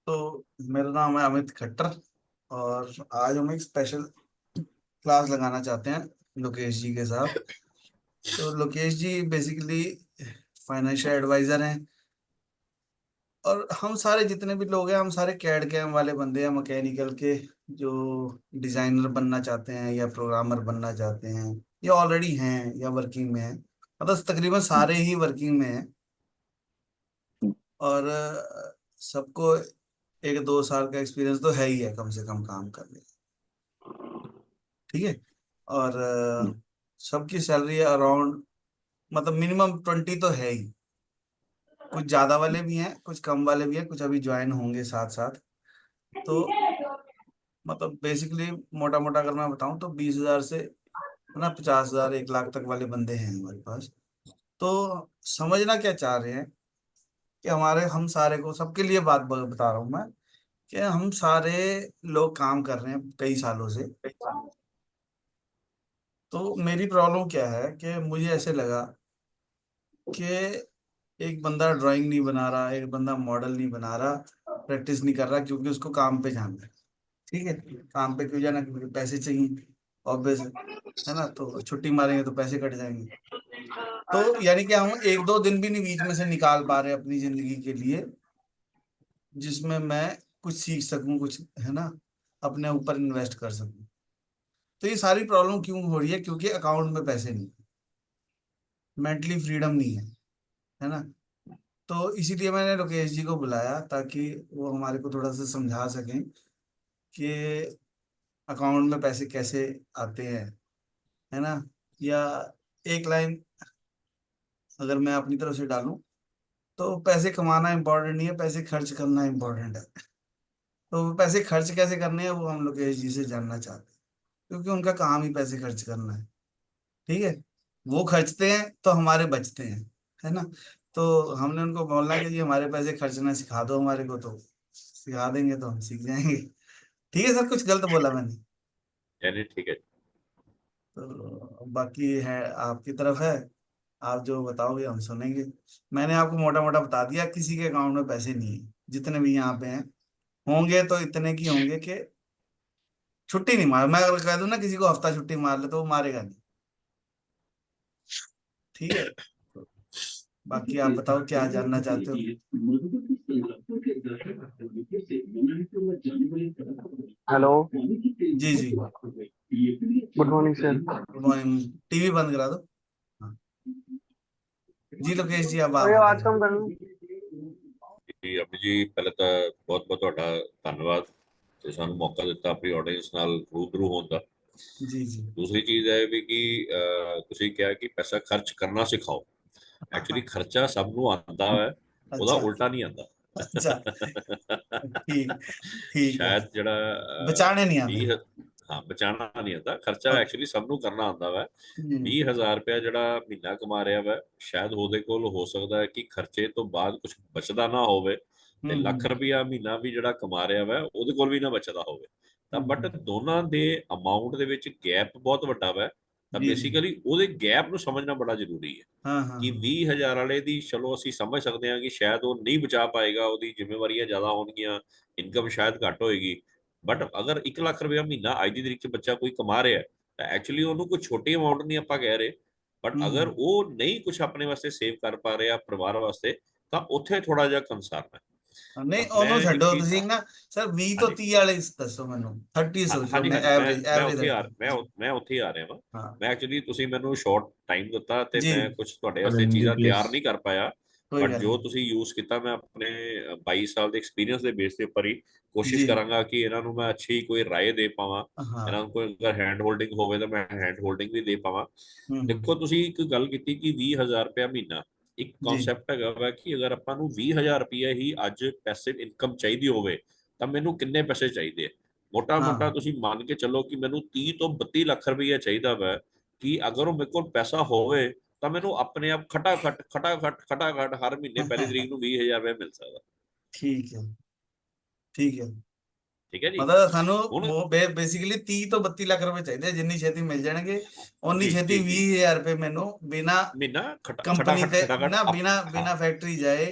तो मेरा नाम है अमित खट्टर। और आज हम एक स्पेशल क्लास लगाना चाहते हैं लोकेश जी के साथ। तो लोकेश जी बेसिकली फाइनेंशियल एडवाइजर हैं। और हम सारे जितने भी लोग हैं, हम सारे कैड कैम वाले बंदे हैं, मैकेनिकल के, जो डिजाइनर बनना चाहते हैं या प्रोग्रामर बनना चाहते हैं या ऑलरेडी हैं या वर्किंग में हैं। मतलब तकरीबन सारे ही वर्किंग में हैं। और सबको 1-2 साल का एक्सपीरियंस तो है ही है कम से कम काम करने का। ठीक है। और सबकी सैलरी अराउंड, मतलब मिनिमम 20 तो है ही। कुछ ज्यादा वाले भी हैं, कुछ कम वाले भी हैं, कुछ अभी ज्वाइन होंगे साथ साथ। तो मतलब बेसिकली मोटा मोटा अगर मैं बताऊं तो 20,000 से है ना 50,000 1 लाख तक वाले बंदे हैं हमारे पास। तो समझना क्या चाह रहे हैं कि हमारे हम सारे को सबके लिए बात बता रहा हूं मैं, कि हम सारे लोग काम कर रहे हैं कई सालों से। तो मेरी प्रॉब्लम क्या है कि मुझे ऐसे लगा कि एक बंदा ड्राइंग नहीं बना रहा, एक बंदा मॉडल नहीं बना रहा, प्रैक्टिस नहीं कर रहा, क्योंकि उसको काम पे जाना है। ठीक है। काम पे क्यों जाना? क्योंकि पैसे चाहिए, ऑब्वियस है ना। तो छुट्टी मारेंगे तो पैसे कट जाएंगे। तो यानी कि हम 1-2 दिन भी नहीं बीच में से निकाल पा रहे अपनी जिंदगी के लिए, जिसमें मैं कुछ सीख सकूं, कुछ है ना अपने ऊपर इन्वेस्ट कर सकूं। तो ये सारी प्रॉब्लम क्यों हो रही है? क्योंकि अकाउंट में पैसे नहीं, मेंटली फ्रीडम नहीं है ना। तो इसीलिए मैंने लोकेश जी को बुलाया ताकि वो हमारे को थोड़ा सा समझा सकें कि अकाउंट में पैसे कैसे आते हैं, है ना। या एक लाइन अगर मैं अपनी तरफ से डालूं तो पैसे कमाना इम्पोर्टेंट नहीं है, पैसे खर्च करना इम्पोर्टेंट है। तो वो पैसे खर्च कैसे करने हैं वो हम लोकेश जी से जानना चाहते हैं, क्योंकि उनका काम ही पैसे खर्च करना है। ठीक है। वो खर्चते हैं तो हमारे बचते हैं, है ना। तो हमने उनको बोलना कि जी हमारे पैसे खर्चना सिखा दो हमारे को, तो सिखा देंगे तो हम सीख जाएंगे। ठीक है सर, कुछ गलत बोला मैंने? यानी ठीक है। तो बाकी है आपकी तरफ है, आप जो बताओगे हम सुनेंगे। मैंने आपको मोटा मोटा बता दिया, किसी के अकाउंट में पैसे नहीं है जितने भी यहाँ पे हैं। होंगे तो इतने की होंगे कि छुट्टी नहीं मार, मैं अगर कह दूं ना किसी को हफ्ता छुट्टी मार ले तो वो मारेगा नहीं। ठीक है। तो बाकी आप बताओ क्या जानना चाहते हो। हेलो। जी जी। Good morning sir. Good morning. TV बंद करा दो। हाँ। जी लोकेश जी, अब आप अरे आवाज बताइए। कम कर लूं? ਜੀ ਅਮੀ ਜੀ ਪਹਿਲਾਂ ਤਾਂ ਬਹੁਤ ਬਹੁਤ ਤੁਹਾਡਾ ਧੰਨਵਾਦ ਤੇ ਸਾਨੂੰ ਮੌਕਾ ਦਿੱਤਾ ਆਪਣੀ ਆਡੀਅנס ਨਾਲ ਰੂਬਰੂ ਹੋਣ ਦਾ। जी जी। ਦੂਸਰੀ ਚੀਜ਼ ਹੈ ਵੀ ਕਿ ਤੁਸੀਂ ਕਿਹਾ ਕਿ ਪੈਸਾ ਖਰਚ ਕਰਨਾ ਸਿਖਾਓ। ਐਕਚੁਅਲੀ ਖਰਚਾ ਸਭ ਨੂੰ ਆਉਂਦਾ ਹੈ, ਉਹਦਾ अच्छा ਉਲਟਾ ਨਹੀਂ ਆਉਂਦਾ। अच्छा। ठीक। ठीक है। ਸ਼ਾਇਦ ਜਿਹੜਾ बचाने नहीं आते। 20 ਹਾਂ ਬਚਾਉਣਾ ਨਹੀਂ ਆਉਂਦਾ, ਖਰਚਾ ओके। ਐਕਚੁਅਲੀ ਸਭ ਨੂੰ ਕਰਨਾ ਆਉਂਦਾ ਵਾ। हम्म 20,000 ਰੁਪਇਆ ਜਿਹੜਾ ਮਹੀਨਾ ਕਮਾ ਰਿਹਾ ਵਾ, ਸ਼ਾਇਦ ਉਹਦੇ ਕੋਲ ਹੋ ਸਕਦਾ ਹੈ ਕਿ ਖਰਚੇ ਤੋਂ ਬਾਅਦ ਕੁਝ ਬਚਦਾ ਨਾ ਹੋਵੇ, ਤੇ ਲੱਖ हम्म ਰੁਪਇਆ ਮਹੀਨਾ ਵੀ ਜਿਹੜਾ ਕਮਾ ਰਿਹਾ ਵਾ ਉਹਦੇ ਕੋਲ ਵੀ ਨਾ ਬਚਦਾ ਹੋਵੇ। ਤਾਂ ਬਟ हम्म। ਦੋਨਾਂ ਦੇ ਅਮਾਉਂਟ ਦੇ ਵਿੱਚ ਗੈਪ ਬਹੁਤ ਵੱਡਾ ਵਾ। ਤਾਂ जी जी। ਬੇਸਿਕਲੀ ਉਹਦੇ ਗੈਪ ਨੂੰ ਸਮਝਣਾ ਬੜਾ ਜ਼ਰੂਰੀ ਹੈ हाँ हाँ ਕਿ हाँ। 20,000 ਵਾਲੇ ਦੀ ਚਲੋ ਅਸੀਂ ਸਮਝ ਸਕਦੇ ਹਾਂ ਕਿ ਸ਼ਾਇਦ ਉਹ ਨਹੀਂ ਬਚਾ ਪਾਏਗਾ, ਉਹਦੀ ਜ਼ਿੰਮੇਵਾਰੀਆਂ ਜ਼ਿਆਦਾ ਹੋਣਗੀਆਂ, ਇਨਕਮ ਸ਼ਾਇਦ ਘੱਟ ਹੋਏਗੀ। ਬਟ ਅਗਰ 1 ਲੱਖ ਰੁਪਇਆ ਮਹੀਨਾ ਅੱਜ ਦੀ ਤਰੀਕ 'ਚ ਬੱਚਾ ਕੋਈ ਕਮਾ ਰਿਹਾ, ਤਾਂ ਐਕਚੁਅਲੀ ਉਹਨੂੰ ਕੋਈ ਛੋਟੀ ਅਮਾਉਂਟ ਨਹੀਂ ਆਪਾਂ ਕਹਿ ਰਹੇ। ਬਟ ਅਗਰ हम्म। ਉਹ ਨਹੀਂ ਕੁਝ ਆਪਣੇ ਵਾਸਤੇ ਸੇਵ ਕਰ ਪਾ ਰਿਹਾ ਪਰਿਵਾਰ ਵਾਸਤੇ, ਤਾਂ ਉੱਥੇ ਥੋੜਾ ਜਿਹਾ ਕੰਸਰਨ ਹੈ। नहीं ਤਾਂ ਉਹਨੂੰ ਮੈਂ ਇੱਕ ਛੱਡੋ ਚੀਜ਼, ਤੁਸੀਂ ਨਾ। ਸਰ 20 ਤੋਂ ਹਾਂਜੀ 30 ਵਾਲੇ ਦੱਸੋ ਮੈਨੂੰ, 30 ਹਾਂ, ਸੋਚ ਲਓ, ਹਾਂਜੀ ਮੈਂ ਹਾਂਜੀ, ਮੈਂ ਐਵਰੇਜ ਮੈਂ ਐਵਰੇਜ ਉੱਥੇ ਆ ਰੱਖਦਾ। ਮੈਂ ਉੱਥੇ ਹੀ ਆ ਰਿਹਾ ਵਾਂ। हाँ। ਮੈਂ ਐਕਚੁਅਲੀ ਤੁਸੀਂ ਮੈਨੂੰ ਸ਼ਾਰਟ ਟਾਈਮ ਦਿੱਤਾ ਤੇ जी। ਮੈਂ ਕੁਝ ਤੁਹਾਡੇ ਵਾਸਤੇ अरेंगे ਚੀਜ਼ਾਂ प्लीज। ਤਿਆਰ ਨਹੀਂ ਕਰ ਪਾਇਆ। कोई ਬਟ गल ਜੋ नहीं। ਤੁਸੀਂ ਯੂਜ਼ ਕੀਤਾ, ਮੈਂ ਆਪਣੇ 22 ਸਾਲ ਦੇ ਐਕਸਪੀਰੀਅੰਸ ਦੇ ਬੇਸ ਦੇ ਉੱਪਰ ਹੀ ਕੋਸ਼ਿਸ਼ जी। ਕਰਾਂਗਾ ਕਿ ਇਹਨਾਂ ਨੂੰ ਮੈਂ ਅੱਛੀ ਕੋਈ ਰਾਏ ਦੇ ਪਾਵਾਂ। ਇਹਨਾਂ हाँ। ਨੂੰ ਕੋਈ ਅਗਰ ਹੈਂਡ ਹੋਲਡਿੰਗ ਹੋਵੇ ਤਾਂ ਮੈਂ ਹੈਂਡ ਹੋਲਡਿੰਗ ਵੀ ਦੇ ਪਾਵਾਂ। ਦੇਖੋ, हम्म। ਤੁਸੀਂ ਇੱਕ ਗੱਲ ਕੀਤੀ ਕਿ 20,000 ਰੁਪਇਆ ਮਹੀਨਾ, ਇੱਕ जी। ਕਨਸੈਪਟ ਹੈਗਾ ਵਾ ਕਿ ਅਗਰ ਆਪਾਂ ਨੂੰ 20,000 ਰੁਪਇਆ ਹੀ ਅੱਜ ਪੈਸਿਵ ਇਨਕਮ ਚਾਹੀਦੀ ਹੋਵੇ, ਤਾਂ ਮੈਨੂੰ ਕਿੰਨੇ ਪੈਸੇ ਚਾਹੀਦੇ ਆ। ਮੋਟਾ ਮੋਟਾ हाँ। ਤੁਸੀਂ ਮੰਨ ਕੇ ਚੱਲੋ ਕਿ ਮੈਨੂੰ 30 ਤੋਂ 32 ਲੱਖ ਰੁਪਈਆ ਚਾਹੀਦਾ ਵਾ, ਕਿ ਅਗਰ ਉਹ ਮੇਰੇ ਕੋਲ ਪੈਸਾ ਹੋਵੇ ਤਾਂ ਮੈਨੂੰ ਆਪਣੇ ਆਪ ਖਟਾਖਟ ਖਟਾਖਟ ਖਟਾਖਟ ਹਰ ਮਹੀਨੇ ਪਹਿਲੀ ਤਰੀਕ ਨੂੰ 20,000 ਰੁਪਏ ਮਿਲ ਸਕਦਾ। ठीक है। ठीक है। ਠੀਕ ਹੈ ਜੀ। मतलब ਸਾਨੂੰ ਹੁਣ ਬੇਸਿਕਲੀ 30 ਤੋਂ 32 ਲੱਖ ਰੁਪਏ ਚਾਹੀਦੇ ਆ, ਜਿੰਨੀ ਛੇਤੀ ਮਿਲ ਜਾਣਗੇ ਓਨੀ ਜੀ ਛੇਤੀ ਜੀ ਜੀ, 20,000 ਰੁਪਏ ਮੈਨੂੰ ਬਿਨਾ ਮਹੀਨਾ ਕੰਪਨੀ ਖਟਾਖਟ ਤੇ ਖਟਾਖਟ ਨਾ ਅਪ, ਬਿਨਾ ਹਾਂ ਬਿਨਾ ਫੈਕਟਰੀ ਜਾਏ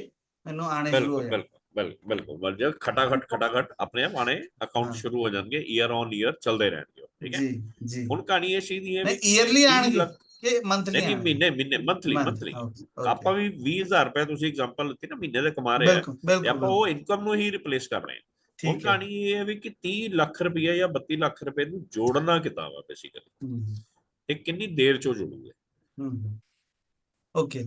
ਮੈਨੂੰ ਆਣੇ ਸ਼ੁਰੂ ਹੋ ਬਿਲਕੁਲ ਜਾਣ। ਬਿਲਕੁਲ। ਬਿਲਕੁਲ ਜੇ ਖਟਾਖਟ ਆਪਣੇ ਆਪ ਆਣੇ ਅਕਾਊਂਟ हाँ ਸ਼ੁਰੂ ਹੋ ਜਾਣਗੇ, ਈਅਰ ਔਨ ਈਅਰ ਚੱਲਦੇ ਰਹਿਣਗੇ, ਠੀਕ ਹੈ। जी जी। ਹੁਣ ਕਹਾਣੀ ਇਹ ਚੀਜ਼ ਦੀ ਹੈ नहीं ਵੀ ईयरली 30 आएंगे ਲੱਖ कि मंथली ਨਹੀਂ आएंगे? ਮਹੀਨੇ monthly month monthly. Okay okay. ਆਪਾਂ ਵੀ 20,000 ਰੁਪਏ ਤੁਸੀਂ ਐਗਜ਼ਾਮਪਲ ਦਿੱਤੀ ਨਾ ਮਹੀਨੇ ਦੇ ਕਮਾ ਰਹੇ ਆ, बिल्कुल ਤੇ बिल्कुल ਆਪਾਂ ਉਹ बिल्कुल। ਇਨਕਮ ਨੂੰ ਹੀ ਰਿਪਲੇਸ ਕਰ ਰਹੇ ਹਾਂ। ਹੁਣ ठीक है। ਕਹਾਣੀ ਇਹ ਹੈ ਵੀ ਕਿ 30 ਲੱਖ ਰੁਪਏ ਜਾਂ 32 ਲੱਖ ਰੁਪਏ ਨੂੰ ਜੋੜਨਾ ਕਿੱਦਾਂ ਵਾ ਬੇਸਿਕਲੀ, हम्म ਇਹ ਕਿੰਨੀ ਦੇਰ ਚੋਂ ਜੁੜੂਗੇ। ਓਕੇ।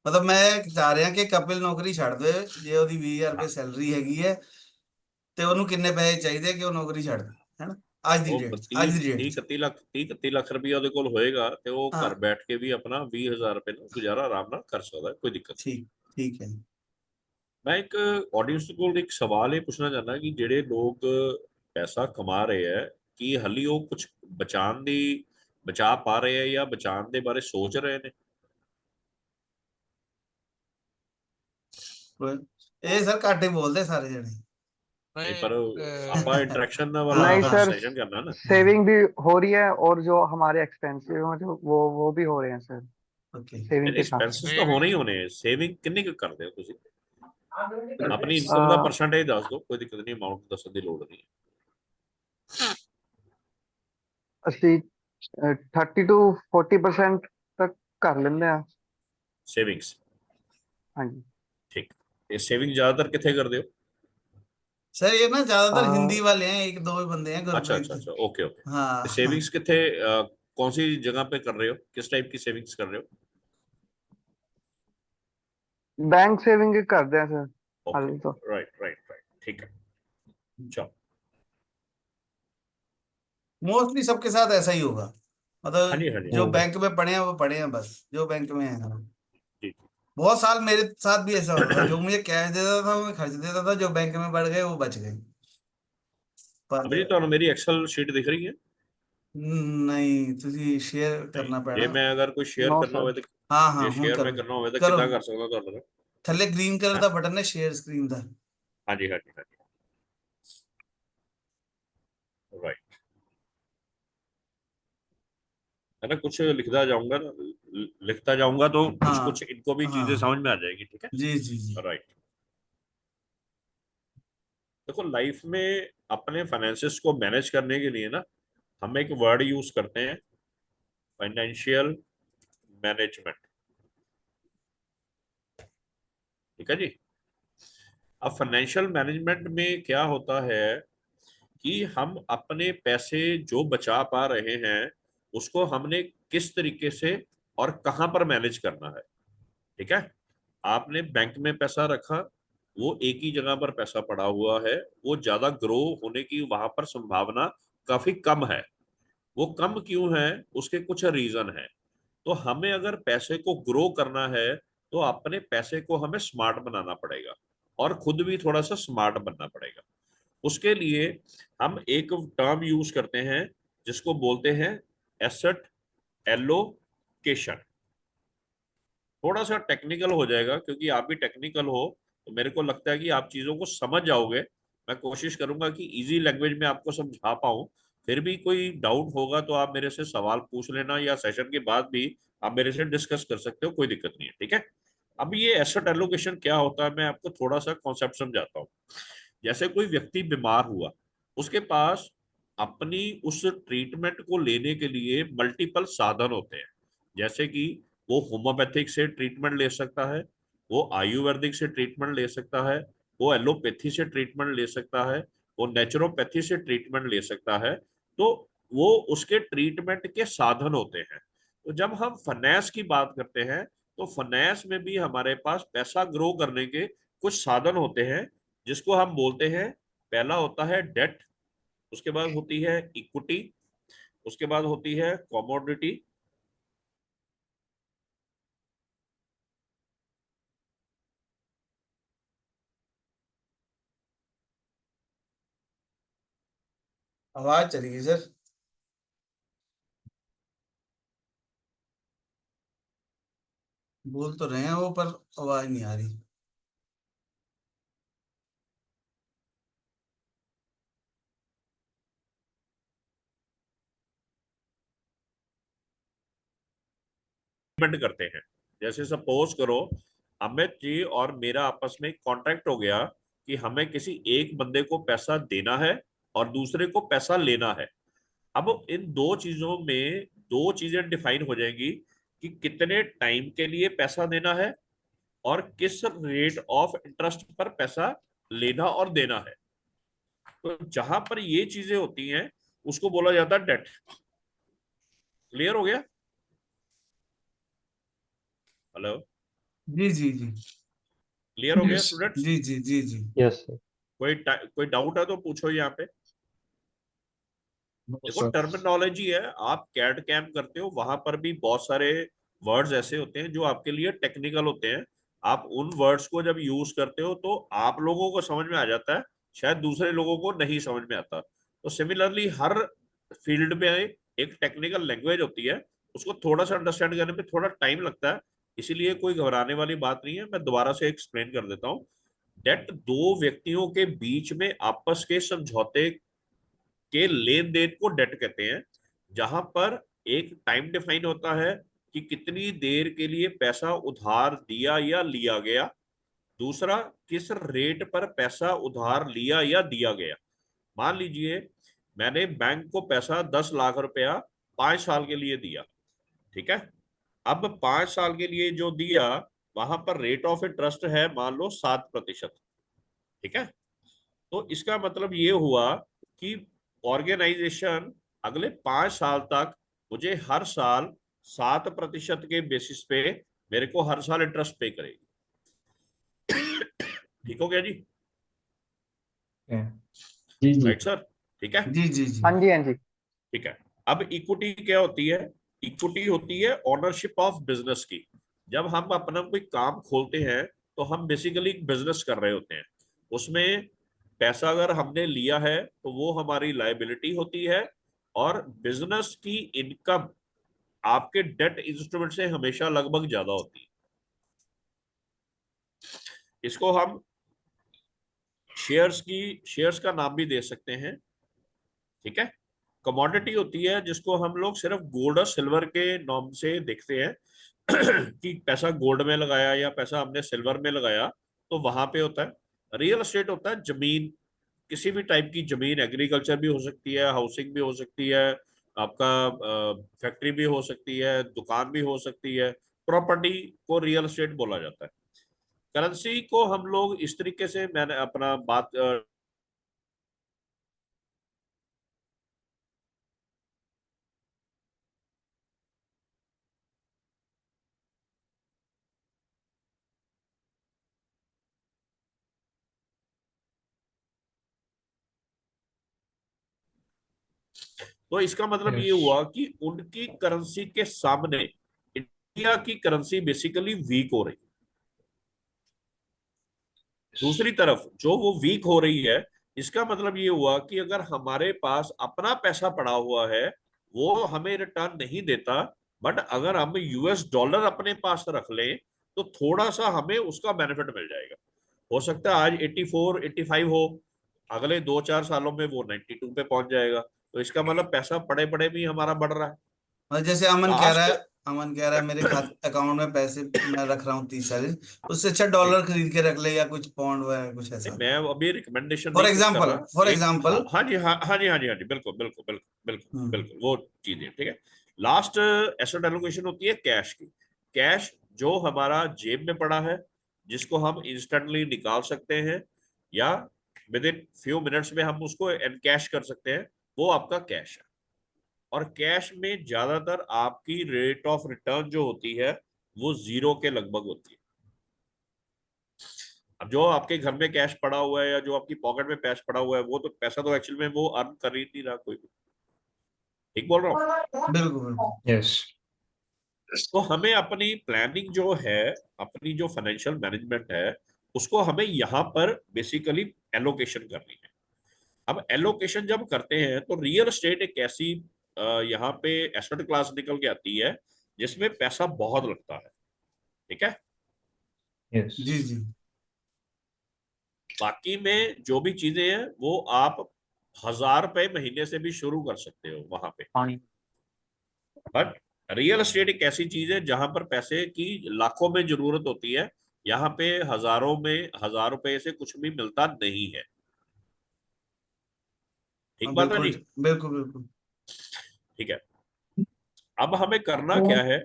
ਮਤਲਬ ਮੈਂ ਚਾਹ ਰਿਹਾ ਕਿ ਕਪਿਲ ਨੌਕਰੀ ਛੱਡ ਦੇ, ਜੇ ਉਹਦੀ 20,000 ਰੁਪਏ ਸੈਲਰੀ ਹੈਗੀ ਹੈ ਤੇ ਉਹਨੂੰ ਕਿੰਨੇ ਪੈਸੇ ਚਾਹੀਦੇ ਕਿ ਉਹ ਨੌਕਰੀ ਛੱਡ ਦੇ, ਹੈਨਾ? ਅੱਜ ਦੀ ਉਹ ਡੇਟ 'ਚ, 30 ਅੱਜ ਦੀ ਡੇਟ 'ਚ। 31 ਲੱਖ 31 ਲੱਖ ਰੁਪਏ ਉਹਦੇ ਕੋਲ ਹੋਏਗਾ ਤੇ ਉਹ ਘਰ हाँ ਬੈਠ ਕੇ ਵੀ ਆਪਣਾ 20,000 ਰੁਪਏ ਨੂੰ ਗੁਜ਼ਾਰਾ ਆਰਾਮ ਨਾਲ ਕਰ ਸਕਦਾ, ਕੋਈ ਦਿੱਕਤ ਨਹੀਂ। ठीक ठीक है। ਮੈਂ ਇੱਕ ਆਡੀਅנס ਕੋਲ ਇੱਕ ਸਵਾਲ ਇਹ ਪੁੱਛਣਾ ਚਾਹੁੰਦਾ ਕਿ ਜਿਹੜੇ ਲੋਕ ਪੈਸਾ ਕਮਾ ਰਹੇ ਹੈ, ਕੀ ਹਾਲੀ ਉਹ ਕੁਝ ਬਚਾ ਪਾ ਰਹੇ ਹੈ ਜਾਂ ਬਚਾਉਣ ਦੇ ਬਾਰੇ ਸੋਚ ਰਹੇ ਨੇ? ਇਹ ਸਰ ਘੱਟ ਹੀ ਬੋਲਦੇ ਸਾਰੇ ਜਣੇ। नहीं पर आपा इंटरेक्शन वाला हाँ नहीं हाँ सर, सेशन करना ना। सेविंग भी हो रही है और जो हमारे एक्सपेंसिव हैं जो वो भी हो रहे हैं सर, ओके। सेविंग के साथ एक्सपेंसेस तो होने ही होने हैं। सेविंग कितनी कुछ करते हो ਤੁਸੀਂ? ਆਪਣੀ ਇਨਕਮ ਦਾ साथ। ਪਰਸੈਂਟੇਜ ਦੱਸ ਦਿਓ, ਕੋਈ ਦਿੱਕਤ ਨਹੀਂ, ਅਮਾਉਂਟ ਦੱਸਣ ਦੀ ਲੋੜ ਨਹੀਂ। ਅਸੀਂ 30 to 40% ਤੱਕ ਕਰ ਲੈਂਦੇ ਆ। ਸੇਵਿੰਗਸ, ਹਾਂਜੀ। ਠੀਕ। ਇਹ ਸੇविंग ज्यादातर कितने करते हो? सर ये ना ज्यादातर हिंदी अ, वाले हैं, एक दो ही बंदे हैं अच्छा गुरप्रीत। अच्छा अच्छा, ओके ओके। हाँ सेविंग्स कितने कौन सी जगह पे कर रहे हो, किस टाइप की सेविंग्स कर रहे हो? बैंक सेविंग ਕਰਦੇ ਆ ਸਰ ओके, ਹਾਲੇ तो। राइट राइट राइट, ठीक है। चलो, मोस्टली सबके साथ ऐसा ही होगा। हाँ जी मतलब हाँ जी जो हाँ बैंक में पढ़े हैं वो पढ़े हैं, बस जो बैंक में है। जी। बहुत साल मेरे साथ भी ऐसा होता था, जो मुझे कैश देता था वो मैं खर्च देता था, जो बैंक में बढ़ गए वो बच गए। अभी पर तो मेरी एक्सेल शीट दिख रही है? नहीं, ਤੁਸੀਂ ਸ਼ੇਅਰ नहीं, ਕਰਨਾ ये पैना। मैं अगर कोई शेयर नो करना सर। हो तो, हाँ हाँ ये ਹੁਣ शेयर ਕਰੋ। में करना हो तो ਕਰੋ कितना कर सकता ਤੁਹਾਡੇ ਨਾਲ? ਥੱਲੇ ਗ੍ਰੀਨ ਕਲਰ हाँ ਦਾ ਬਟਨ ਹੈ ਸ਼ੇਅਰ ਸਕਰੀਨ ਦਾ। हाँ जी हाँ जी हाँ जी, राइट। है ना, कुछ लिखता जाऊंगा तो कुछ हाँ कुछ इनको भी चीजें हाँ समझ में आ जाएगी, ठीक है। जी जी जी। राइट। देखो, लाइफ में अपने फाइनेंसेस को मैनेज करने के लिए ना हम एक वर्ड यूज करते हैं, फाइनेंशियल मैनेजमेंट, ठीक है जी। अब फाइनेंशियल मैनेजमेंट में क्या होता है कि हम अपने पैसे जो बचा पा रहे हैं उसको हमने किस तरीके से और कहां पर मैनेज करना है, ठीक है। आपने बैंक में पैसा रखा, वो एक ही जगह पर पैसा पड़ा हुआ है, वो ज्यादा ग्रो होने की वहां पर संभावना काफी कम है। वो कम क्यों है, उसके कुछ रीजन है। तो हमें अगर पैसे को ग्रो करना है तो अपने पैसे को हमें स्मार्ट बनाना पड़ेगा और खुद भी थोड़ा सा स्मार्ट बनना पड़ेगा। उसके लिए हम एक टर्म यूज करते हैं जिसको बोलते हैं एसेट एलोकेशन। थोड़ा सा टेक्निकल हो जाएगा क्योंकि आप भी टेक्निकल हो, तो मेरे को लगता है कि आप चीजों को समझ जाओगे। मैं कोशिश करूंगा कि इजी लैंग्वेज में आपको समझा पाऊं। फिर भी कोई डाउट होगा तो आप मेरे से सवाल पूछ लेना, या सेशन के बाद भी आप मेरे से डिस्कस कर सकते हो, कोई दिक्कत नहीं है, ठीक है। अब ये एसेट एलोकेशन क्या होता है, मैं आपको थोड़ा सा कॉन्सेप्ट समझाता हूँ। जैसे कोई व्यक्ति बीमार हुआ, उसके पास अपनी उस ट्रीटमेंट को लेने के लिए मल्टीपल साधन होते हैं। जैसे कि वो होम्योपैथिक से ट्रीटमेंट ले सकता है, वो आयुर्वेदिक से ट्रीटमेंट ले सकता है, वो एलोपैथी से ट्रीटमेंट ले सकता है, वो नेचुरोपैथी से ट्रीटमेंट ले सकता है। तो वो उसके ट्रीटमेंट के साधन होते हैं। तो जब हम फाइनेंस की बात करते हैं तो फाइनेंस में भी हमारे पास पैसा ग्रो करने के कुछ साधन होते हैं जिसको हम बोलते हैं। पहला होता है डेट, उसके बाद होती है इक्विटी, उसके बाद होती है कॉमोडिटी, आवाज चली गई सर। बोल तो रहे हैं वो, पर आवाज नहीं आ रही। पेमेंट करते हैं। जैसे सपोज करो अमित जी और मेरा आपस में कॉन्ट्रैक्ट हो गया कि हमें किसी एक बंदे को पैसा देना है और दूसरे को पैसा लेना है। अब इन दो चीजों में दो चीजें डिफाइन हो जाएंगी कि कितने टाइम के लिए पैसा देना है और किस रेट ऑफ इंटरेस्ट पर पैसा लेना और देना है। तो जहां पर ये चीजें होती हैं उसको बोला जाता है डेट। क्लियर हो गया? हेलो, जी जी जी। क्लियर हो गया यस स्टूडेंट्स? जी जी जी जी। Yes sir. कोई डाउट है तो पूछो यहाँ पे। नो देखो, सर। टर्मिनोलॉजी है, आप कैड कैम करते हो वहां पर भी बहुत सारे वर्ड्स ऐसे होते हैं जो आपके लिए टेक्निकल होते हैं। आप उन वर्ड्स को जब यूज करते हो तो आप लोगों को समझ में आ जाता है, शायद दूसरे लोगों को नहीं समझ में आता। तो सिमिलरली हर फील्ड में एक टेक्निकल लैंग्वेज होती है, उसको थोड़ा सा अंडरस्टैंड करने में थोड़ा टाइम लगता है। इसीलिए कोई घबराने वाली बात नहीं है, मैं दोबारा से एक्सप्लेन कर देता हूँ। डेट दो व्यक्तियों के बीच में आपस के समझौते के लेन देन को डेट कहते हैं, जहां पर एक टाइम डिफाइन होता है कि कितनी देर के लिए पैसा उधार दिया या लिया गया, दूसरा किस रेट पर पैसा उधार लिया या दिया गया। मान लीजिए मैंने बैंक को पैसा 10 लाख रुपया 5 साल के लिए दिया, ठीक है। अब 5 साल के लिए जो दिया वहां पर रेट ऑफ इंटरेस्ट है मान लो 7%, ठीक है। तो इसका मतलब ये हुआ कि ऑर्गेनाइजेशन अगले 5 साल तक मुझे हर साल 7% के बेसिस पे मेरे को हर साल इंटरेस्ट पे करेगी। ठीक हो गया जी? जी जी। Right sir? ठीक है, जी जी जी। हाँ जी हाँ जी। ठीक है। अब इक्विटी क्या होती है? इक्विटी होती है ओनरशिप ऑफ बिजनेस की। जब हम अपना कोई काम खोलते हैं तो हम बेसिकली एक बिजनेस कर रहे होते हैं। उसमें पैसा अगर हमने लिया है तो वो हमारी लायबिलिटी होती है, और बिजनेस की इनकम आपके डेट इंस्ट्रूमेंट से हमेशा लगभग ज्यादा होती है। इसको हम शेयर्स का नाम भी दे सकते हैं, ठीक है। कमोडिटी होती है जिसको हम लोग सिर्फ गोल्ड और सिल्वर के नाम से देखते हैं कि पैसा गोल्ड में लगाया या पैसा हमने सिल्वर में लगाया, तो वहां पे होता है। रियल एस्टेट होता है जमीन, किसी भी टाइप की जमीन, एग्रीकल्चर भी हो सकती है, हाउसिंग भी हो सकती है, आपका फैक्ट्री भी हो सकती है, दुकान भी हो सकती है। प्रॉपर्टी को रियल एस्टेट बोला जाता है। करेंसी को हम लोग इस तरीके से, मैंने अपना बात तो इसका मतलब ये यस हुआ कि उनकी करेंसी के सामने इंडिया की करेंसी बेसिकली वीक हो रही। दूसरी तरफ जो वो वीक हो रही है, इसका मतलब ये हुआ कि अगर हमारे पास अपना पैसा पड़ा हुआ है वो हमें रिटर्न नहीं देता, बट अगर हम यूएस डॉलर अपने पास रख लें तो थोड़ा सा हमें उसका बेनिफिट मिल जाएगा। हो सकता है आज 84 85 हो, अगले 2-4 सालों में वो 92 पे पहुंच जाएगा। तो इसका मतलब पैसा पड़े पड़े भी हमारा बढ़ रहा है। और जैसे अमन कह रहा लास्ट, है, अमन कह रहा है मेरे खाते अकाउंट में पैसे मैं रख रहा हूँ 30-40, उससे अच्छा डॉलर खरीद के रख ले या कुछ पौंड या कुछ नहीं, ऐसा। मैं अभी रिकमेंडेशन फॉर नहीं कुछ कर एग्जाम्पल, रहा। फॉर एक, हाँ एग्जाम्पल। हाँ जी, हाँ हाँ जी, हाँ जी, हाँ जी, बिल्कुल बिल्कुल बिल्कुल बिल्कुल हम्म। बिल्कुल वो चीजें, ठीक है। लास्ट एसेट एलोकेशन होती है कैश की। कैश जो हमारा जेब में पड़ा है, जिसको हम इंस्टेंटली निकाल सकते हैं या विद इन फ्यू मिनट्स में हम उसको एनकैश कर सकते हैं, वो आपका कैश है। और कैश में ज्यादातर आपकी रेट ऑफ रिटर्न जो होती है वो 0 के लगभग होती है। अब जो आपके घर में कैश पड़ा हुआ है या जो आपकी पॉकेट में कैश पड़ा हुआ है, वो तो पैसा तो एक्चुअल में वो अर्न कर ही नहीं रहा कोई भी। ठीक बोल रहा हूँ? बिल्कुल बिल्कुल। यस तो हमें अपनी प्लानिंग जो है, अपनी जो फाइनेंशियल मैनेजमेंट है, उसको हमें यहाँ पर बेसिकली एलोकेशन करनी है। अब एलोकेशन जब करते हैं तो रियल एस्टेट एक ऐसी यहाँ पे एसेट क्लास निकल के आती है जिसमें पैसा बहुत लगता है, ठीक है। यस जी जी। बाकी में जो भी चीजें हैं वो आप 1,000 रुपए महीने से भी शुरू कर सकते हो वहां पे। पानी। बट रियल एस्टेट एक ऐसी चीज है जहां पर पैसे की लाखों में जरूरत होती है, यहाँ पे हजारों में 1000 रुपए से कुछ भी मिलता नहीं है। ठीक बात है बिल्कुल जी? बिल्कुल बिल्कुल। ठीक है। अब हमें करना क्या है,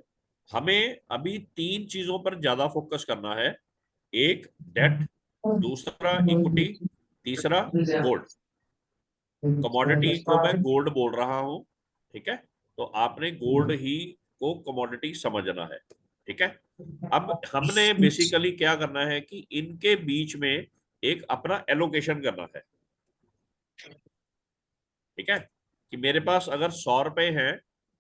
हमें अभी 3 चीजों पर ज्यादा फोकस करना है। एक डेट, दूसरा इक्विटी, तीसरा गोल्ड। कमोडिटी को मैं गोल्ड बोल रहा हूं, ठीक है? तो आपने गोल्ड ही को कमोडिटी समझना है, ठीक है? अब हमने बेसिकली क्या करना है कि इनके बीच में एक अपना एलोकेशन करना है, ठीक है? कि मेरे पास अगर 100 रुपए हैं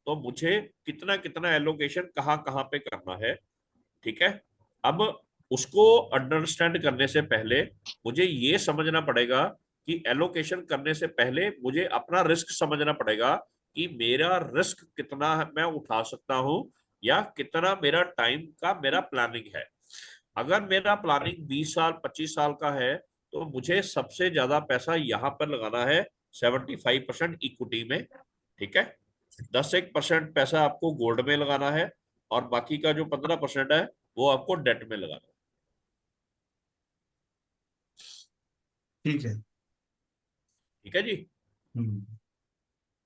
तो मुझे कितना कितना एलोकेशन कहाँ कहाँ पे करना है, ठीक है? अब उसको अंडरस्टैंड करने से पहले मुझे ये समझना पड़ेगा कि एलोकेशन करने से पहले मुझे अपना रिस्क समझना पड़ेगा कि मेरा रिस्क कितना मैं उठा सकता हूं या कितना मेरा टाइम का मेरा प्लानिंग है। अगर मेरा प्लानिंग 20 साल 25 साल का है तो मुझे सबसे ज्यादा पैसा यहां पर लगाना है 75% इक्विटी में, ठीक है? 10% पैसा आपको गोल्ड में लगाना है और बाकी का जो 15% है वो आपको डेट में लगाना है। ठीक है। ठीक है जी?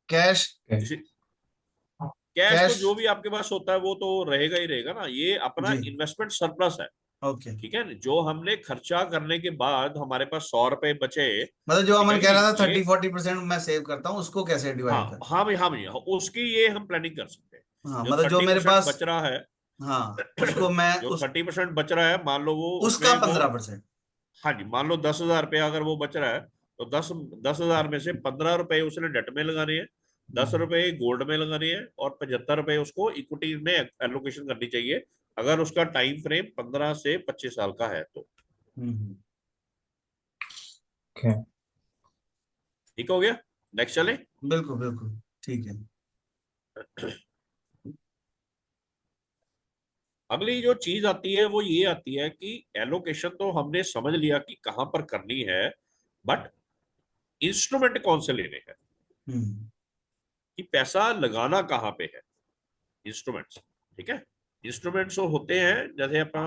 कैश। इसी कैश तो कैश। जो भी आपके पास होता है वो तो रहेगा ही रहेगा ना, ये अपना जी। इन्वेस्टमेंट सरप्लस है, ओके। ठीक है? जो हमने खर्चा करने के बाद हमारे पास 100 रुपए बचे, मतलब जो ठीक अमन है कह जी? रहा था ये 30-40% मैं सेव करता हूँ, उसको कैसे हाँ डिवाइड कर। हाँ भाई, हाँ भाई, हाँ, उसकी ये हम प्लानिंग कर सकते हैं। हाँ जो मतलब जो मेरे 30% पास। बच रहा है, हाँ उसको मैं जो उस 30% बच रहा है, मान लो वो उसका उसमें वो, 15%। हाँ जी, मान लो 10,000 रुपया अगर वो बच रहा है तो 10,000 में से 15 रुपए उसने डेट में लगाने हैं, 10 रुपए गोल्ड में लगाने हैं और 75 रुपए उसको इक्विटी में एलोकेशन करनी चाहिए, अगर उसका टाइम फ्रेम 15 से 25 साल का है तो। हम्म। Okay. ठीक हो गया? नेक्स्ट चले। बिल्कुल बिल्कुल ठीक है। अगली जो चीज आती है वो ये आती है कि एलोकेशन तो हमने समझ लिया कि कहां पर करनी है, बट इंस्ट्रूमेंट कौन से लेने हैं, हम्म। कि पैसा लगाना कहां पे है। इंस्ट्रूमेंट्स, ठीक है? इंस्ट्रूमेंट्स होते हैं जैसे अपना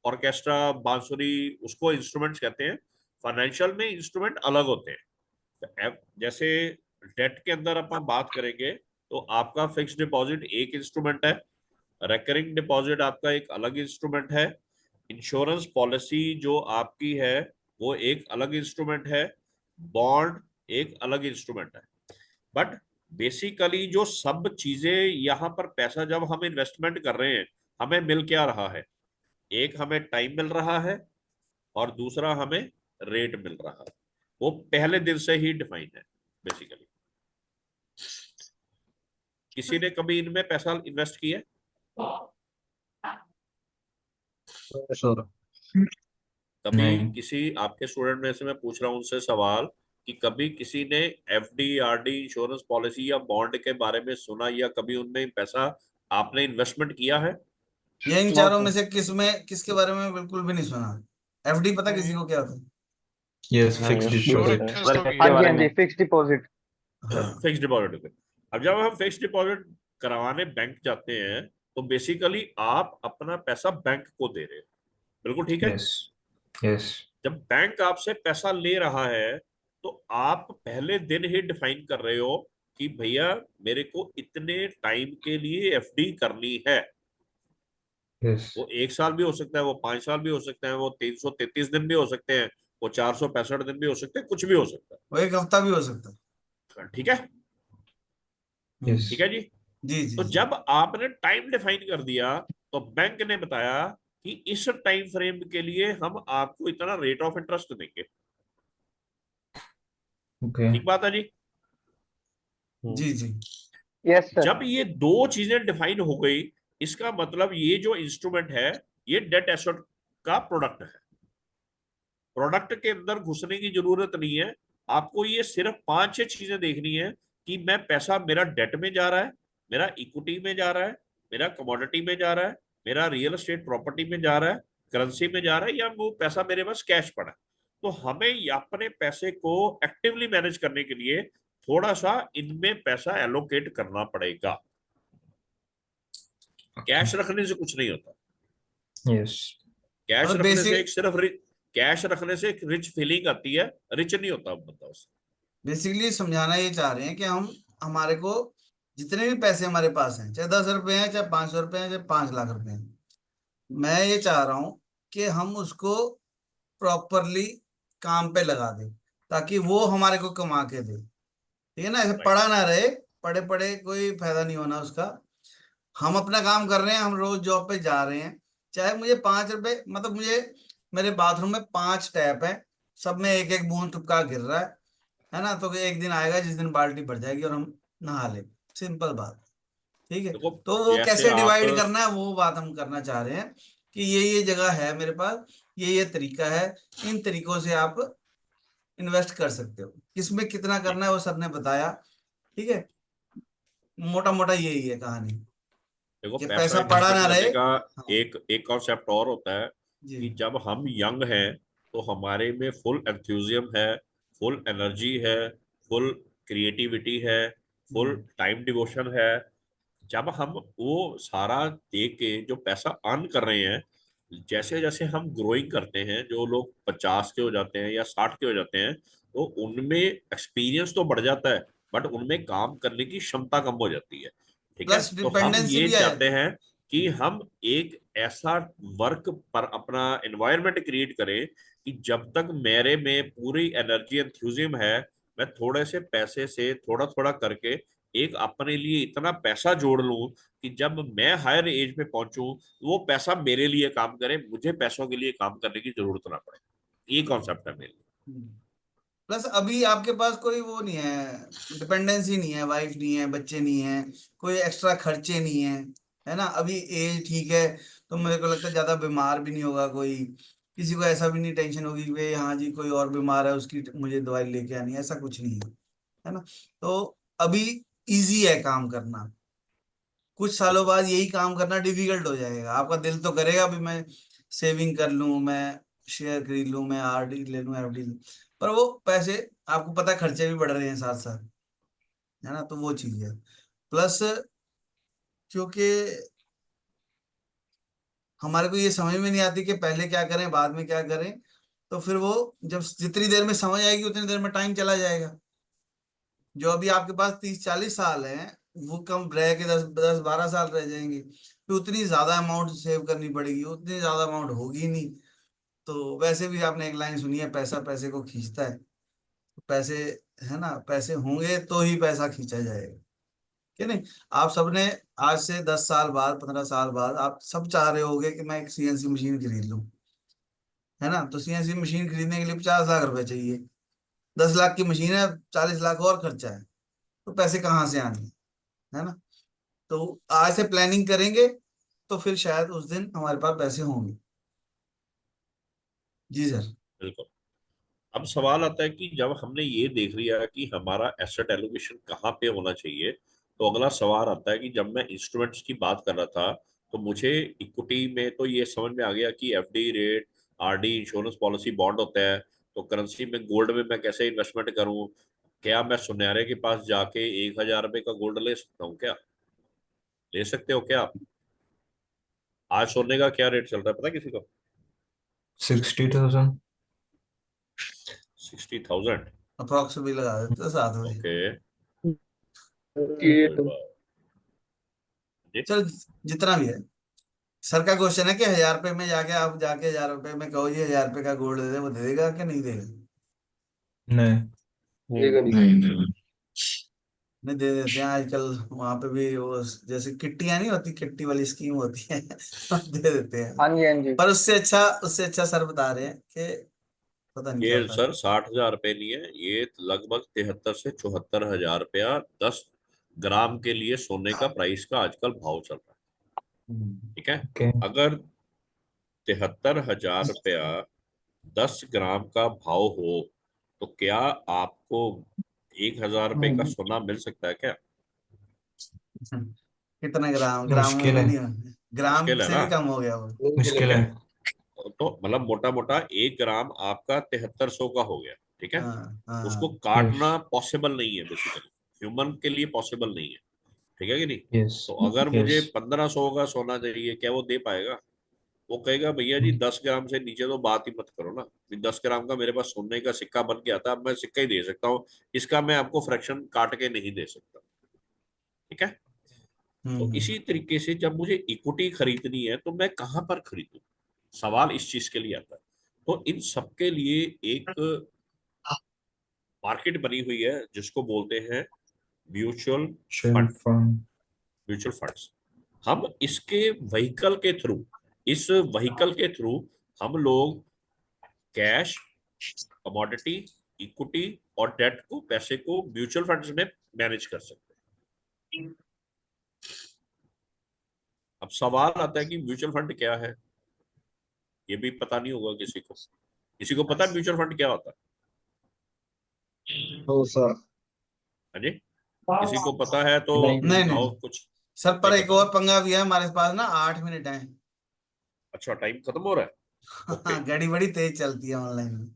ऑर्केस्ट्रा, बांसुरी, उसको इंस्ट्रूमेंट्स कहते हैं। फाइनेंशियल में इंस्ट्रूमेंट अलग होते हैं। तो जैसे डेट के अंदर अपन बात करेंगे तो आपका फिक्स डिपॉजिट एक इंस्ट्रूमेंट है, रेकरिंग डिपॉजिट आपका एक अलग इंस्ट्रूमेंट है, इंश्योरेंस पॉलिसी जो आपकी है वो एक अलग इंस्ट्रूमेंट है, बॉन्ड एक अलग इंस्ट्रूमेंट है। बट बेसिकली जो सब चीजें यहाँ पर पैसा जब हम इन्वेस्टमेंट कर रहे हैं, हमें मिल क्या रहा है? एक हमें टाइम मिल रहा है और दूसरा हमें रेट मिल रहा है। वो पहले दिन से ही डिफाइन है बेसिकली। किसी ने कभी इनमें पैसा इन्वेस्ट किया है? Sure. कभी नहीं। किसी आपके स्टूडेंट में से मैं पूछ रहा हूं उनसे सवाल कि कभी किसी ने एफडी, आरडी, इंश्योरेंस पॉलिसी या बॉन्ड के बारे में सुना या कभी उनमें पैसा आपने इन्वेस्टमेंट किया है? ये इन नो चारों में सर। से किसके बारे में बिल्कुल भी नहीं सुना। एफडी पता किसी को क्या होता है? Yes, नहीं, fixed उसकी deposit. तो इंश्योरेंस तो हाँ किया जी है। हाँ जी, फिक्स डिपॉजिट। हाँ। Fix deposit. अब जब हम फिक्स डिपॉजिट करवाने बैंक जाते हैं तो बेसिकली आप अपना पैसा बैंक को दे रहे हो, बिल्कुल ठीक है? Yes. Yes. जब बैंक आपसे पैसा ले रहा है तो आप पहले दिन ही डिफाइन कर रहे हो कि भैया मेरे को इतने टाइम के लिए एफडी करनी है। Yes. वो 1 साल भी हो सकता है, वो 5 साल भी हो सकते हैं, वो 333 दिन भी हो सकते हैं, वो 465 दिन भी हो सकते हैं, कुछ भी हो सकता वो एक हफ्ता भी हो सकता है। है, ठीक है? ठीक Yes. है जी? जी जी तो जी। जब आपने टाइम डिफाइन कर दिया तो बैंक ने बताया कि इस टाइम फ्रेम के लिए हम आपको इतना रेट ऑफ इंटरेस्ट देंगे। Okay. ठीक बात है जी? जी जी। Yes sir. जब ये दो चीजें डिफाइन हो गई, इसका मतलब ये जो इंस्ट्रूमेंट है ये डेट एसेट का प्रोडक्ट है। प्रोडक्ट के अंदर घुसने की जरूरत नहीं है, आपको ये सिर्फ 5-6 चीजें देखनी है कि मैं पैसा मेरा डेट में जा रहा है, मेरा इक्विटी में जा रहा है, मेरा कमोडिटी में जा रहा है, मेरा रियल एस्टेट प्रॉपर्टी में जा रहा है, करेंसी में जा रहा है, या वो पैसा मेरे पास कैश पड़ा है। तो हमें अपने पैसे को एक्टिवली मैनेज करने के लिए थोड़ा सा इनमें पैसा एलोकेट करना पड़ेगा। Okay. कैश रखने से कुछ नहीं होता। Yes. कैश और रखने से बेसिक एक सिर्फ कैश रखने से एक रिच फीलिंग आती है, रिच नहीं होता बंदा उससे। बेसिकली समझाना ये चाह रहे हैं कि हम हमारे को जितने भी पैसे हमारे पास हैं, चाहे 10 रुपए हैं, चाहे 500 रुपए हैं, चाहे 5 लाख रुपए हैं, मैं ये चाह रहा हूँ कि हम उसको प्रॉपरली काम पे लगा दें, ताकि वो हमारे को कमा के दे। ठीक है ना, ऐसे राइट। पड़ा ना रहे, पड़े पड़े कोई फायदा नहीं होना उसका। हम अपना काम कर रहे हैं, हम रोज जॉब पे जा रहे हैं, चाहे मुझे 5 रुपए, मतलब मुझे मेरे बाथरूम में 5 टैप है, सब में एक एक बूंद टुपका गिर रहा है ना, तो एक दिन आएगा जिस दिन बाल्टी भर जाएगी और हम नहा ले। सिंपल बात। ठीक है, देखो तो वो जैसे कैसे आप, डिवाइड करना है वो बात हम करना चाह रहे हैं, कि ये जगह है मेरे पास, ये तरीका है, इन तरीकों से आप इन्वेस्ट कर सकते हो, किसमें कितना करना है वो सर ने बताया। ठीक है, मोटा मोटा यही है कहानी, देखो कि पैसा पैसा पड़ा इन्वेस्टमेंट ना रहे। करने का हाँ एक एक कॉन्सेप्ट और होता है जी। कि जब हम यंग हैं तो हमारे में फुल एंथुजियम है, फुल एनर्जी है, फुल क्रिएटिविटी है, फुल हम्म, टाइम डिवोशन है। जब हम वो सारा दे के जो पैसा अर्न कर रहे हैं, जैसे जैसे हम ग्रोइंग करते हैं, जो लोग 50 के हो जाते हैं या 60 के हो जाते हैं, तो उनमें एक्सपीरियंस तो बढ़ जाता है, बट उनमें काम करने की क्षमता कम हो जाती है। ठीक है, प्लस तो हम डिपेंडेंसी ये भी आ चाहते जाती है। हैं कि हम एक ऐसा वर्क पर अपना एनवायरनमेंट क्रिएट करें कि जब तक मेरे में पूरी एनर्जी एंथुजियम है, मैं थोड़े से पैसे से थोड़ा थोड़ा करके एक अपने लिए इतना पैसा जोड़ लूं कि जब मैं हायर एज में पहुंचूं वो पैसा मेरे लिए काम करे, मुझे पैसों के लिए काम करने की जरूरत ना पड़े। ये कॉन्सेप्ट है मेरे लिए। प्लस अभी आपके पास कोई वो नहीं है, डिपेंडेंसी नहीं है, वाइफ नहीं है, बच्चे नहीं है, कोई एक्स्ट्रा खर्चे नहीं है, है ना, अभी एज ठीक है, तो मेरे को लगता है ज्यादा बीमार भी नहीं होगा कोई, किसी को ऐसा भी नहीं टेंशन होगी कि भाई हाँ जी कोई और बीमार है उसकी मुझे दवाई लेके आनी है, ऐसा कुछ नहीं है ना। तो अभी इजी है काम करना, कुछ सालों बाद यही काम करना डिफिकल्ट हो जाएगा, आपका दिल तो करेगा भी मैं सेविंग कर लूं, मैं शेयर खरीद लूं, मैं आरडी ले लूं, एफडी, पर वो पैसे, आपको पता है खर्चे भी बढ़ रहे हैं साथ साथ, है ना, तो वो चीज है। प्लस क्योंकि हमारे को ये समझ में नहीं आती कि पहले क्या करें बाद में क्या करें, तो फिर वो जब जितनी देर में समझ आएगी उतनी देर में टाइम चला जाएगा। जो अभी आपके पास 30-40 साल हैं, वो कम रह के 10-12 साल रह जाएंगे, फिर उतनी ज्यादा अमाउंट सेव करनी पड़ेगी, उतनी ज्यादा अमाउंट होगी नहीं। तो वैसे भी आपने एक लाइन सुनी है, पैसा पैसे को खींचता है, तो पैसे, है ना, पैसे होंगे तो ही पैसा खींचा जाएगा, कि नहीं। आप सबने आज से 10 साल बाद, 15 साल बाद आप सब चाह रहे होगे कि मैं एक सीएनसी मशीन खरीद लूं, है ना, तो सीएनसी मशीन खरीदने के लिए 50 लाख रुपए चाहिए, 10 लाख की मशीन है, 40 लाख और खर्चा है, तो पैसे कहाँ से आने, है ना। तो आज से प्लानिंग करेंगे तो फिर शायद उस दिन हमारे पास पैसे होंगे। जी सर। बिल्कुल। अब सवाल आता है कि जब हमने ये देख लिया कि हमारा एसेट एलोकेशन कहाँ पे होना चाहिए, तो अगला सवाल आता है कि जब मैं इंस्ट्रूमेंट्स की बात कर रहा था, तो मुझे इक्विटी में तो ये समझ में आ गया कि FD rate, RD, insurance policy, bond होता है। तो करेंसी में गोल्ड में मैं कैसे इन्वेस्टमेंट करूं? क्या मैं सुनहरे के पास जाके 1,000 रुपए का गोल्ड ले सकता हूँ क्या? ले सकते हो क्या आप? आज सोने का क्या रेट चल रहा है पता है किसी को? 60,000. 60,000। अप्रोक्स भी लगा देते हैं 7 बजे। ओके। ये कोई तो बात जी। चल, जितना भी है, सर का क्वेश्चन है कि 1000 रुपए में जाके आप जाके 1000 रुपए में कहो जी 1000 रुपए का गोल्ड दे दे, वो दे देगा कि नहीं देगा? नहीं. देगा नहीं। नहीं. नहीं दे देते हैं आजकल, वहां पे भी वो जैसे किट्टियां नहीं होती, किट्टी वाली स्कीम होती है दे देते हैं। हाँ जी, हाँ जी। पर उससे अच्छा सर बता रहे हैं कि पता नहीं क्या ये होता है। सर 60,000 रुपए नहीं है, ये लगभग 73 से 74 हजार रुपया 10 ग्राम के लिए सोने का प्राइस का आजकल भाव चल रहा है। ठीक है। Okay. अगर 73 हजार रुपया 10 ग्राम का भाव हो, तो क्या आपको 1,000 रुपए का सोना मिल सकता है क्या? कितना ग्राम, ग्रामों मुश्किल में है. नहीं, ग्राम मुश्किल है से ना। भी कम हो गया वो। ठीक मुश्किल है, है. तो मतलब मोटा मोटा 1 ग्राम आपका 7300 का हो गया। ठीक है। हाँ उसको हाँ। काटना Yes. पॉसिबल नहीं है, बेसिकली ह्यूमन के लिए पॉसिबल नहीं है। ठीक है कि नहीं? Yes. तो अगर मुझे Yes. 1,500 का सोना चाहिए, क्या वो दे पाएगा? वो कहेगा भैया जी 10 ग्राम से नीचे तो बात ही मत करो ना, 10 ग्राम का मेरे पास सोने का सिक्का बन गया था, अब मैं सिक्का ही दे सकता हूँ, इसका मैं आपको फ्रैक्शन काट के नहीं दे सकता। ठीक है। तो हम्म। इसी तरीके से जब मुझे इक्विटी खरीदनी है तो मैं कहां पर खरीदूं, सवाल इस चीज के लिए आता है। तो इन सबके लिए एक मार्केट बनी हुई है जिसको बोलते हैं mutual Shell fund. fund. Mutual funds, हम इसके व्हीकल के थ्रू, इस व्हीकल के थ्रू हम लोग कैश, कमोडिटी, इक्विटी और डेट को, पैसे को म्यूचुअल फंड्स में मैनेज कर सकते हैं। अब सवाल आता है कि म्यूचुअल फंड क्या है, ये भी पता नहीं होगा किसी को। किसी को पता है म्यूचुअल फंड क्या होता तो सर है? हाँ जी, किसी को पता है तो नहीं नहीं बताओ नहीं कुछ। सर, पर नहीं एक पता और ना। पंगा भी है हमारे पास ना, 8 मिनट है। अच्छा, टाइम खत्म हो रहा है। ओके। हाँ, घड़ी बड़ी तेज चलती है ऑनलाइन में।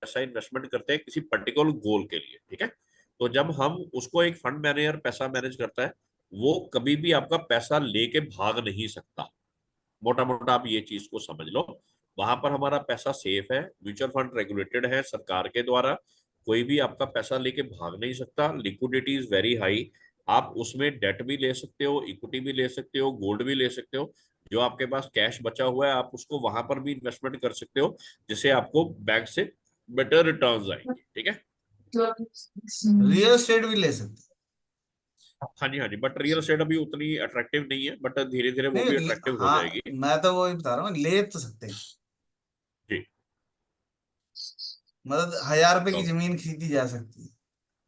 पैसा इन्वेस्टमेंट करते हैं किसी पर्टिकुलर गोल के लिए। ठीक है। तो जब हम उसको, एक फंड मैनेजर पैसा मैनेज करता है, वो कभी भी आपका पैसा लेके भाग नहीं सकता। मोटा मोटा आप ये चीज को समझ लो, वहां पर हमारा पैसा सेफ है, म्यूचुअल फंड रेगुलेटेड है सरकार के द्वारा, कोई भी आपका पैसा लेके भाग नहीं सकता, लिक्विडिटी इज वेरी हाई। आप उसमें डेट भी ले सकते हो, इक्विटी भी ले सकते हो, गोल्ड भी ले सकते हो। जो आपके पास कैश बचा हुआ है आप उसको वहां पर भी इन्वेस्टमेंट कर सकते हो, जिससे आपको बैंक से बेटर रिटर्न्स आएंगे। ठीक है। रियल एस्टेट भी ले सकते हाँ जी, हाँ जी, बट रियल एस्टेट अभी उतनी अट्रैक्टिव नहीं है, बट धीरे धीरे वो नहीं भी अट्रैक्टिव हो हाँ, जाएगी। मैं तो वही बता रहा हूँ, ले तो सकते हैं। जी। मतलब 1,000 रुपए की चलो। जमीन खरीदी जा सकती है।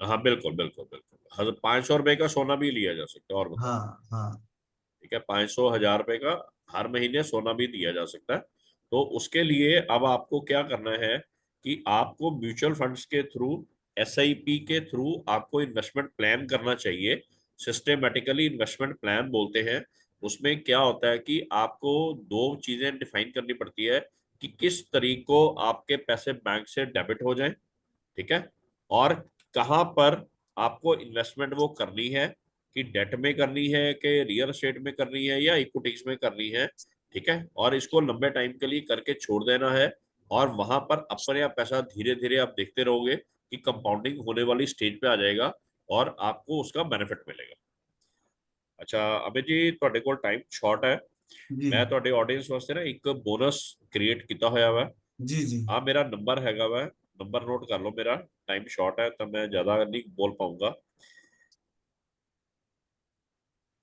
हाँ बिल्कुल बिल्कुल बिल्कुल, 500 रुपए का सोना भी लिया जा सकता है, और बताओ। हाँ हाँ। ठीक है, 500, 1000 रुपए का हर महीने सोना भी दिया जा सकता है। तो उसके लिए अब आपको क्या करना है कि आपको म्यूचुअल फंड्स के थ्रू, एसआईपी के थ्रू आपको इन्वेस्टमेंट प्लान करना चाहिए। सिस्टेमेटिकली इन्वेस्टमेंट प्लान बोलते हैं। उसमें क्या होता है कि आपको दो चीजें डिफाइन करनी पड़ती है कि किस तरीके को आपके पैसे बैंक से डेबिट हो जाएं। ठीक है। और कहाँ पर आपको इन्वेस्टमेंट वो करनी है, कि डेट में करनी है, कि रियल एस्टेट में करनी है, या इक्विटीज में करनी है। ठीक है। और इसको लंबे टाइम के लिए करके छोड़ देना है, और वहां पर अपने आप पैसा धीरे धीरे आप देखते रहोगे कि कंपाउंडिंग होने वाली स्टेज पे आ जाएगा, और आपको उसका बेनिफिट मिलेगा। अच्छा अमित जी, ਤੁਹਾਡੇ ਕੋਲ टाइम शॉर्ट है, जी मैं ਤੁਹਾਡੇ ऑडियंस वास्ते ना एक बोनस क्रिएट किया होया वा। जी जी। हाँ, मेरा नंबर हैगा वा, नंबर नोट कर लो मेरा। टाइम शॉर्ट है तो मैं ज्यादा नहीं बोल पाऊंगा।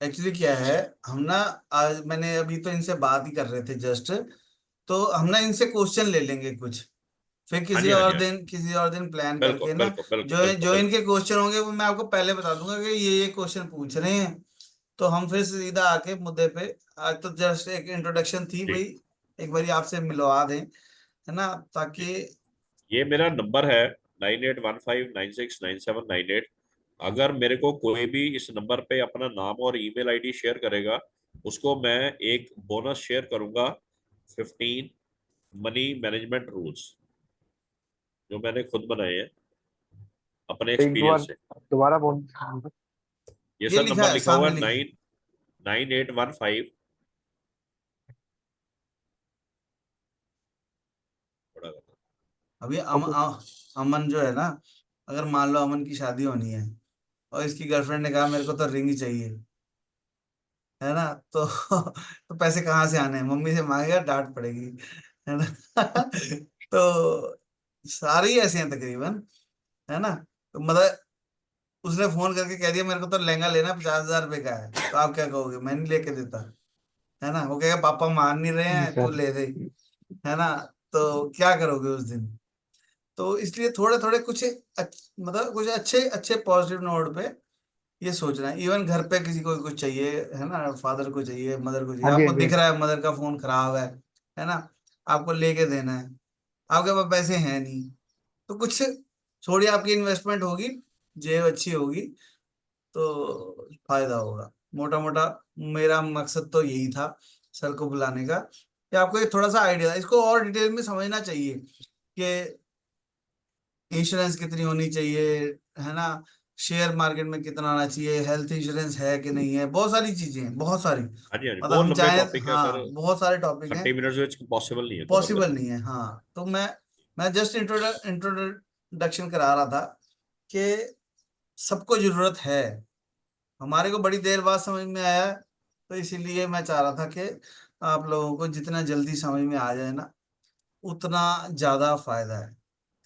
एक्चुअली क्या है, हम ना, आज मैंने अभी तो इनसे बात ही कर रहे थे जस्ट, तो हम ना इनसे क्वेश्चन ले लेंगे कुछ, फिर हाँ जी, हाँ जी, हाँ जी, किसी और दिन प्लान बिल्कुल करके ना, बिल्कुल बिल्कुल जो बिल्कुल जो बिल्कुल। इनके क्वेश्चन होंगे वो मैं आपको पहले बता दूंगा कि ये क्वेश्चन पूछ रहे हैं। तो हम फिर सीधा आके मुद्दे पे, आज तो जस्ट एक इंट्रोडक्शन थी जी भाई, एक बारी आपसे मिलवा दें, है ना, जी। ताकि। ये मेरा नंबर है 9815969798। अगर मेरे को कोई भी इस नंबर पे अपना नाम और ईमेल आईडी शेयर करेगा, उसको मैं एक बोनस शेयर करूंगा, 15 मनी मैनेजमेंट रूल्स, जो मैंने खुद बनाए हैं अपने एक दो बार एक्सपीरियंस से। दोबारा बोल। ये ये सर लिखा नंबर है, लिखा हुआ सामने है, लिखा है। 9815। अभी ओके। अमन जो है ना, अगर मान लो अमन की शादी होनी है और इसकी गर्लफ्रेंड ने कहा मेरे को तो रिंग ही चाहिए, है ना, तो तो पैसे कहाँ से आने हैं, मम्मी से मांगेगा, डांट पड़ेगी, है ना। तो सारे ही ऐसे हैं तकरीबन, है ना। तो मतलब उसने फोन करके कह दिया मेरे को तो लहंगा लेना 50,000 रुपए का है, तो आप क्या कहोगे, मैं नहीं लेके देता, है ना। वो कहेगा पापा मान नहीं रहे जी हैं, तू सर। ले दे, है ना। तो क्या करोगे उस दिन। तो इसलिए थोड़े थोड़े कुछ मतलब कुछ अच्छे अच्छे पॉजिटिव नोट पे ये सोचना है। इवन घर पे किसी को कुछ चाहिए, है ना, फादर को चाहिए, मदर को चाहिए, हाँ जी, आपको हाँ जी, दिख रहा है मदर का फोन खराब है ना, आपको लेके देना है, आपके पास पैसे हैं नहीं, तो कुछ थोड़ी आपकी इन्वेस्टमेंट होगी, जेब अच्छी होगी, तो फायदा होगा। मोटा मोटा मेरा मकसद तो यही था सर को बुलाने का, ये आपको एक थोड़ा सा आइडिया, इसको और डिटेल में समझना चाहिए कि इंश्योरेंस कितनी होनी चाहिए, है ना, शेयर मार्केट में कितना आना चाहिए, हेल्थ इंश्योरेंस है कि नहीं है, बहुत सारी चीजें हैं, बहुत सारी, हाँ जी, हाँ जी, मतलब बहुत हम लंबे चाहें, टॉपिक है सर, हाँ बहुत सारे टॉपिक हैं, 30 मिनट्स में पॉसिबल नहीं है कवर पॉसिबल करना। नहीं है। हाँ तो मैं जस्ट इंट्रोडक्शन करा रहा था कि सबको जरूरत है, हमारे को बड़ी देर बाद समझ में आया, तो इसीलिए मैं चाह रहा था कि आप लोगों को जितना जल्दी समझ में आ जाए ना, उतना ज्यादा फायदा है।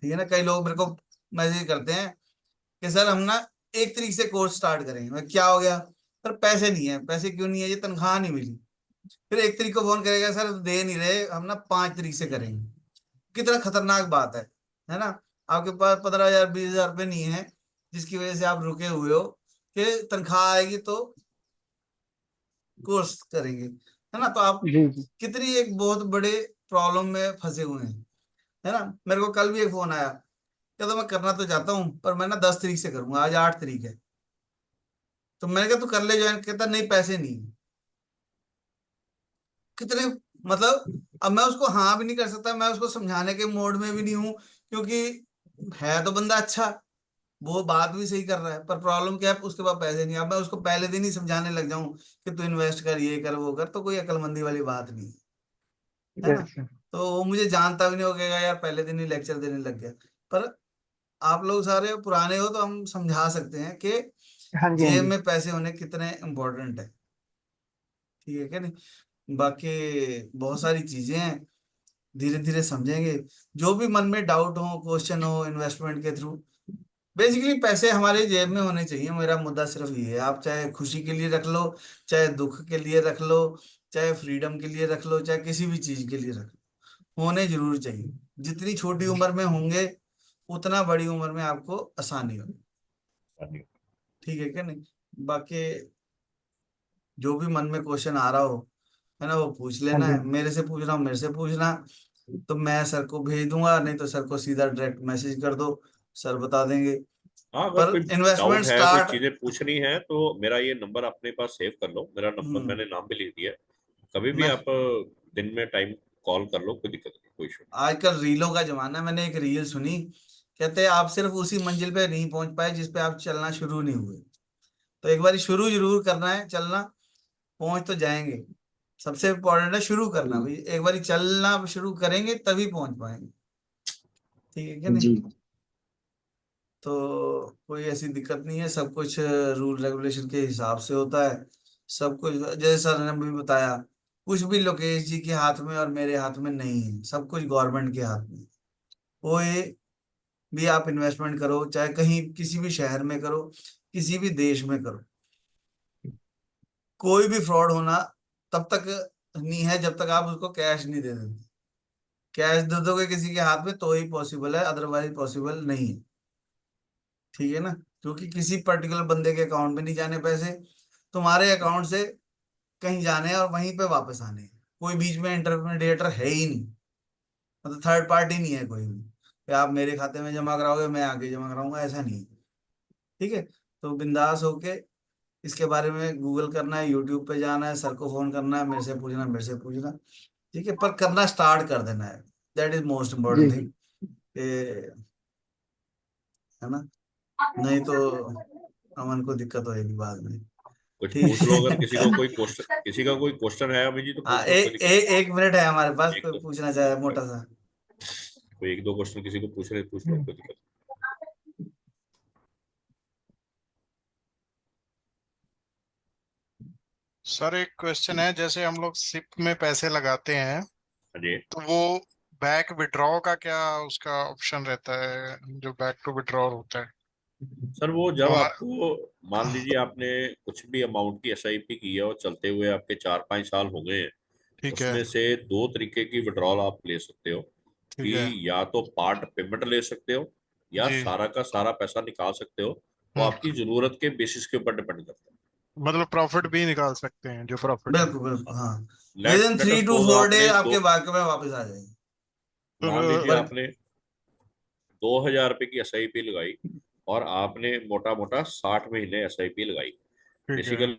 ठीक है ना, कई लोग मेरे को मैसेज करते हैं कि सर हम ना 1 तारीख से कोर्स स्टार्ट करेंगे, मैं क्या हो गया सर, पैसे नहीं है, पैसे क्यों नहीं है, ये तनख्वाह नहीं मिली। फिर 1 तारीख को फोन करेगा, सर दे नहीं रहे, हम ना 5 तारीख से करेंगे। कितना खतरनाक बात है ना, आपके पास 15,000 20,000 रुपये नहीं है, जिसकी वजह से आप रुके हुए हो कि तनख्वाह आएगी तो कोर्स करेंगे, है ना, तो आप जी जी। कितनी एक बहुत बड़े प्रॉब्लम में फंसे हुए हैं, है ना। मेरे को कल भी एक फोन आया, कहता मैं करना तो चाहता हूँ पर मैं ना 10 तारीख से करूंगा, आज 8 तारीख है, तो मैंने कहा तू कर ले ज्वाइन, कहता नहीं पैसे नहीं है। कितने, मतलब अब मैं उसको हाँ भी नहीं कर सकता, मैं उसको समझाने के मोड में भी नहीं हूँ, क्योंकि है तो बंदा अच्छा, वो बात भी सही कर रहा है, पर प्रॉब्लम क्या है, उसके पास पैसे नहीं। अब मैं उसको पहले दिन ही समझाने लग जाऊं कि तू इन्वेस्ट कर, ये कर वो कर, तो कोई अक्लमंदी वाली बात नहीं है ना। Yes sir. तो वो मुझे जानता भी नहीं, हो गया यार पहले दिन ही लेक्चर देने लग गया। पर आप लोग सारे पुराने हो तो हम समझा सकते हैं कि हाँ जी हाँ जेब जी। में पैसे होने कितने इम्पोर्टेंट है। ठीक है क्या नहीं, बाकी बहुत सारी चीजें हैं, धीरे धीरे समझेंगे। जो भी मन में डाउट हो, क्वेश्चन हो इन्वेस्टमेंट के थ्रू, बेसिकली पैसे हमारे जेब में होने चाहिए, मेरा मुद्दा सिर्फ ये है। आप चाहे खुशी के लिए रख लो, चाहे दुख के लिए रख लो, चाहे फ्रीडम के लिए रख लो, चाहे किसी भी चीज के लिए रख लो, होने जरूर चाहिए। जितनी छोटी उम्र में होंगे उतना बड़ी उम्र में आपको आसानी होगी। हाँ जी। ठीक है क्या नहीं, बाकी जो भी मन में क्वेश्चन आ रहा हो, है ना, वो पूछ हाँ लेना जी है, मेरे से पूछना हो मेरे से पूछना, तो मैं सर को भेज दूंगा, नहीं तो सर को सीधा डायरेक्ट मैसेज कर दो, सर बता देंगे। हाँ, अगर पर कोई इन्वेस्टमेंट डाउट है, कोई स्टार्ट, चीजें पूछनी है, तो मेरा ये नंबर अपने पास सेव कर लो, मेरा नंबर मैंने नाम भी लिख दिया है। कभी भी मैं आप दिन में टाइम कॉल कर लो, कोई दिक्कत नहीं, कोई इशू आजकल रीलों का जमाना है, मैंने एक रील सुनी, कहते हैं आप सिर्फ उसी मंजिल पे नहीं पहुंच पाए जिस पे आप चलना शुरू नहीं हुए। तो एक बार शुरू जरूर करना है चलना, पहुंच तो जाएंगे। सबसे इम्पोर्टेंट है शुरू करना भाई, एक बार चलना शुरू करेंगे तभी पहुंच पाएंगे। ठीक है क्या नहीं, जी। तो कोई ऐसी दिक्कत नहीं है, सब कुछ रूल रेगुलेशन के हिसाब से होता है। सब कुछ जैसे सर ने भी बताया, कुछ भी लोकेश जी के हाथ में और मेरे हाथ में नहीं है, सब कुछ गवर्नमेंट के हाथ में है। वो ये भी आप इन्वेस्टमेंट करो, चाहे कहीं किसी भी शहर में करो, किसी भी देश में करो, कोई भी फ्रॉड होना तब तक नहीं है जब तक आप उसको कैश नहीं दे देते। कैश दे दोगे किसी के हाथ में तो ही पॉसिबल है, अदरवाइज पॉसिबल नहीं है। ठीक है ना, क्योंकि किसी पर्टिकुलर बंदे के अकाउंट में नहीं जाने पैसे, तुम्हारे अकाउंट से कहीं जाने हैं और वहीं पे वापस आने हैं। कोई बीच में इंटरमीडिएटर है ही नहीं, मतलब थर्ड पार्टी नहीं है कोई भी कि आप मेरे खाते में जमा कराओगे मैं आगे जमा कराऊंगा, ऐसा नहीं है। ठीक है, तो बिंदास होके इसके बारे में गूगल करना है, यूट्यूब पे जाना है, सर को फोन करना है, मेरे से पूछना, मेरे से पूछना। ठीक है, पर करना स्टार्ट कर देना है, दैट इज मोस्ट जी इम्पोर्टेंट जी। थिंग, है ना, नहीं तो अमन को दिक्कत होगी बाद में। कुछ ठीक पूछ लो, अगर है। किसी को कोई क्वेश्चन, किसी का कोई क्वेश्चन है अभी जी, तो हाँ पूछ लो, कोई दिक्कत एक मिनट है हमारे पास, नहीं। एक कोई दो, पूछना चाहे मोटा सा। कोई एक दो क्वेश्चन किसी को पूछ रहे, पूछ लो, कोई दिक्कत सर एक क्वेश्चन है, जैसे हम लोग सिप में पैसे लगाते हैं नहीं। हाँ जी। तो वो बैक विड्रॉ का क्या उसका ऑप्शन रहता है, जो बैक टू विड्रॉ होता है? सर वो तो जब आपको, मान लीजिए आपने कुछ भी अमाउंट की एसआईपी की है और चलते हुए आपके 4-5 साल हो गए हैं, ठीक है। उसमें से दो तरीके की विड्रॉल आप ले सकते हो, ठीक है। कि या तो पार्ट पेमेंट ले सकते हो, या जी। सारा का सारा पैसा निकाल सकते हो। वो हम्म। आपकी जरूरत के बेसिस के ऊपर डिपेंड करता मतलब प्रॉफिट भी निकाल सकते हैं, जो प्रॉफिट है। बिल्कुल बिल्कुल है। हाँ, with let in let three us to suppose four day आपने दो, आपके बैंक में वापस आ जाएंगे। मान लीजिए तो पर आपने 2,000 रुपए की एसआईपी लगाई, और आपने मोटा मोटा 60 महीने एसआईपी लगाई। ठीक है। बेसिकली